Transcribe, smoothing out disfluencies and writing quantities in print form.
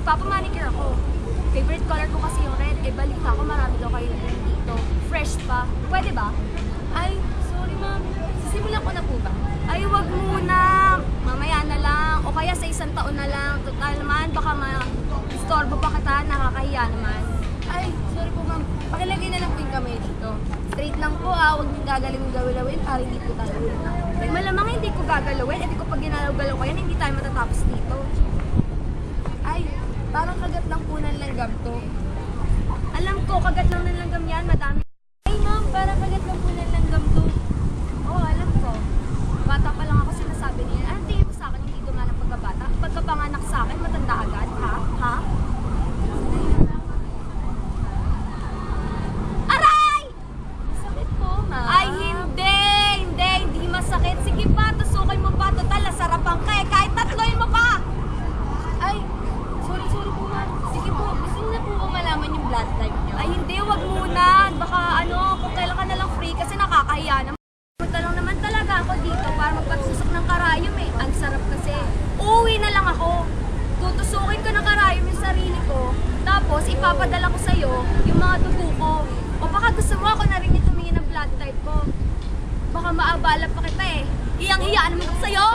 Magpapamanicure ako. Favorite color ko kasi yung red. Eh, balita ko marami daw kayo dito. Fresh pa. Pwede ba? Ay, sorry ma'am. Sisimulan ko na po ba? Ay, wag muna. Mamaya na lang. O kaya sa isang taon na lang. Total naman, baka ma-istorbo pa kita. Nakakahiya naman. Ay, sorry po ma'am. Pakilagay na lang po yung kamay dito. Straight lang po huwag niyong gagalawin gawin para hindi po tayo na. Ay, malamang hindi ko gagalawin. Eh, di ko pag ginalaw-galaw ko yan, hindi tayo matatapos dito. Ay, parang kagat lang po ng langgam to. Alam ko, kagat lang ng langgam yan, madami. Ay ma'am, parang kagat lang po ng langgam to. Oo, alam ko. Bata pa lang ako sinasabi niya. Anong tingin mo sa akin hindi dumaan ang pagkabata? Pagkapanganak sa akin, matanda agad, ha? Ha? Aray! Masakit po, ma'am. Ay, hindi masakit. Sige pa, tusukin mo pa. Total, sarapan ka eh. Kahit tatloy mo pa! Ay, sorry po, ma'am. Sige po, gusto niyo na po ba malaman yung blood type niyo? Ay, hindi, wag muna. Baka kung kailan ka na lang free kasi nakakahiya naman. Punta lang naman talaga ako dito para magpatusok ng karayom eh. Ang sarap kasi. Uuwi na lang ako. Tutusukin ko ng karayom yung sarili ko. Tapos, ipapadala ko sa'yo yung mga dugo ko. O baka gusto mo ako na rin yung tumingin ng blood type ko. Baka maabala pa kita eh. Hiyang-hiya naman ko sa'yo.